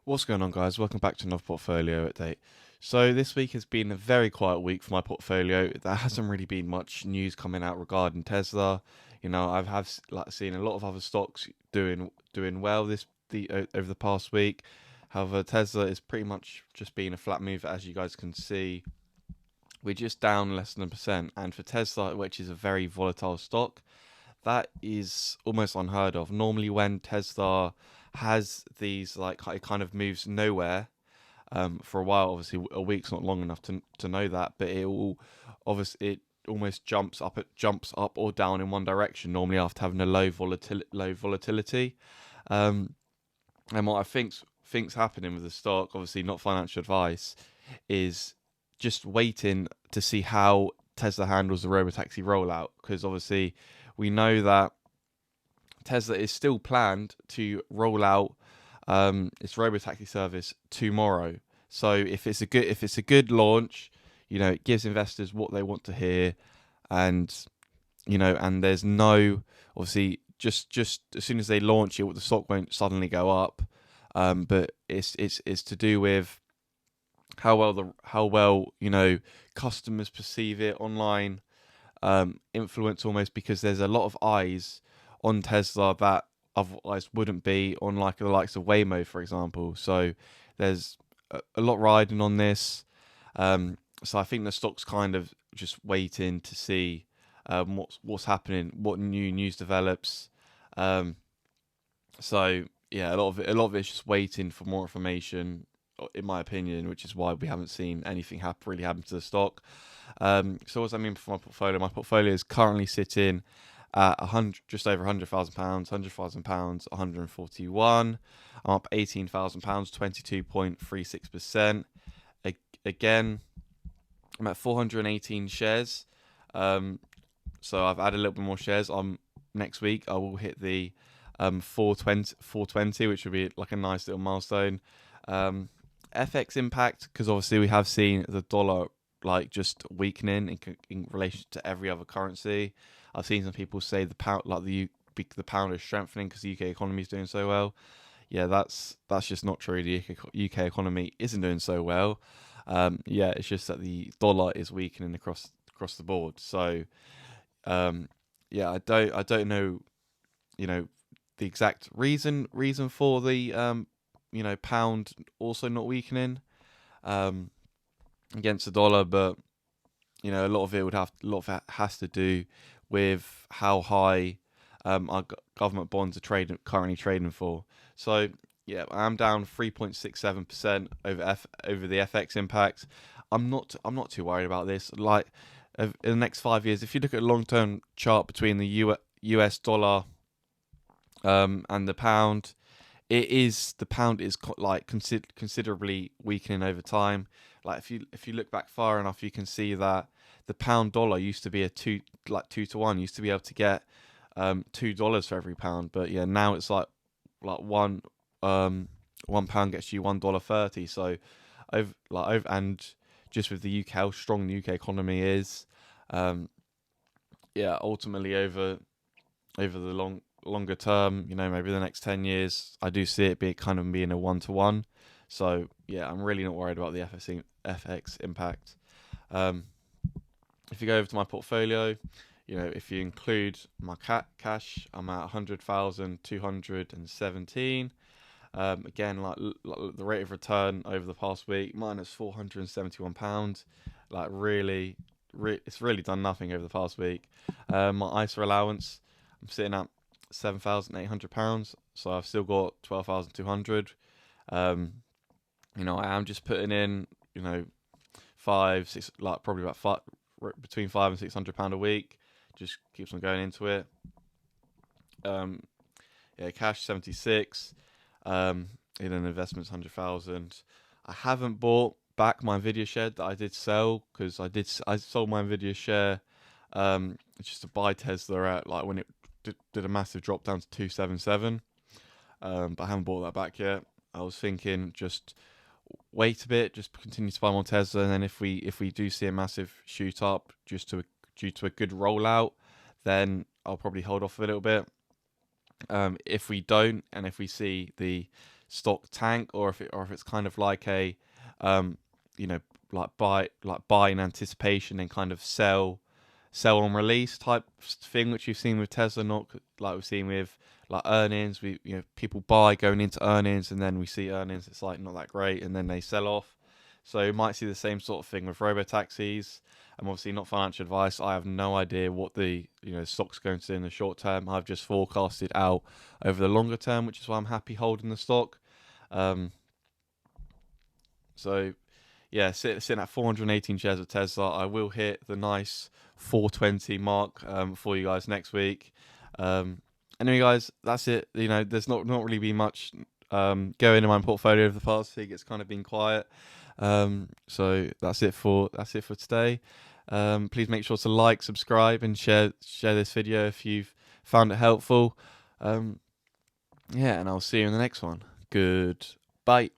What's going on, guys? Welcome back to another portfolio update. So this week has been a very quiet week for my portfolio. There hasn't really been much news coming out regarding Tesla. I've seen a lot of other stocks doing well over the past week. However, Tesla is pretty much just being a flat move, as you guys can see. We're just down less than a percent, and for Tesla, which is a very volatile stock, that is almost unheard of. Normally, when Tesla has these, like, it kind of moves nowhere for a while. Obviously, a week's not long enough to know that, but it almost jumps up or down in one direction. Normally, after having a low volatility, um, and what I think's happening with the stock, obviously not financial advice, is just waiting to see how Tesla handles the robotaxi rollout, because obviously we know that Tesla is still planned to roll out its robotaxi service tomorrow. So if it's a good launch, it gives investors what they want to hear, and and there's no, obviously, just as soon as they launch it, the stock won't suddenly go up. But it's to do with how well customers perceive it online, influence almost, because there's a lot of eyes on Tesla that otherwise wouldn't be on, like, the likes of Waymo, for example. So there's a lot riding on this. So I think the stock's kind of just waiting to see what's happening, what new news develops. Um, so yeah, a lot of it's just waiting for more information, in my opinion, which is why we haven't seen anything really happen to the stock. So what does that mean for my portfolio? My portfolio is currently sitting at just over £100,000, £100,000, 141. I'm up £18,000, 22.36%. Again, I'm at 418 shares. So I've added a little bit more shares. Next week I will hit the 420, which would be like a nice little milestone. FX impact, because obviously we have seen the dollar, like, just weakening in relation to every other currency. I've seen some people say the pound, like the pound, is strengthening because the UK economy is doing so well. Yeah, that's just not true. The UK economy isn't doing so well. Yeah, it's just that the dollar is weakening across the board. So yeah, I don't know, the exact reason for the pound also not weakening against the dollar, but a lot of it has to do with how high our government bonds are currently trading for. So yeah, I'm down 3.67% over the FX impact. I'm not too worried about this. Like, in the next 5 years, if you look at a long-term chart between the US dollar and the pound, the pound is considerably weakening over time. Like, if you look back far enough, you can see that the pound dollar used to be a 2 to 1. Used to be able to get $2 for every pound, but yeah, now it's like £1 gets you $1.30. So and just with the UK, how strong the UK economy is, yeah, ultimately over the longer term, maybe the next 10 years, I do see it being a 1 to 1. So yeah, I'm really not worried about the FX impact. If you go over to my portfolio, if you include my cash, I'm at 100,217. Again, like the rate of return over the past week, minus £471. Like, really, it's really done nothing over the past week. My ISA allowance, I'm sitting at £7,800, so I've still got 12,200. I am just putting in, 5, 6, like, probably about between £500 and £600 a week. Just keeps on going into it. Yeah, cash 76. In an investments 100,000. I haven't bought back my Nvidia share that I did sell, because I sold my Nvidia share just to buy Tesla at, like, when it did a massive drop down to 277. But I haven't bought that back yet. I was thinking just wait a bit, just continue to buy more Tesla, and then if we do see a massive shoot up due to a good rollout, then I'll probably hold off a little bit. If we don't, and if we see the stock tank, or if it's kind of like a um, you know, buy in anticipation and kind of sell on release type thing, which you've seen with Tesla, not like we've seen with like earnings. People buy going into earnings, and then we see earnings, it's like not that great, and then they sell off. So you might see the same sort of thing with robo taxis. I'm obviously not financial advice. I have no idea what the stock's going to do in the short term. I've just forecasted out over the longer term, which is why I'm happy holding the stock. Um, so yeah, sitting at 418 shares of Tesla. I will hit the nice 420 mark for you guys next week. Anyway, guys, that's it. There's not really been much going in my portfolio over the past week. It's kind of been quiet. So that's it for today. Please make sure to like, subscribe, and share this video if you've found it helpful. Yeah, and I'll see you in the next one. Goodbye.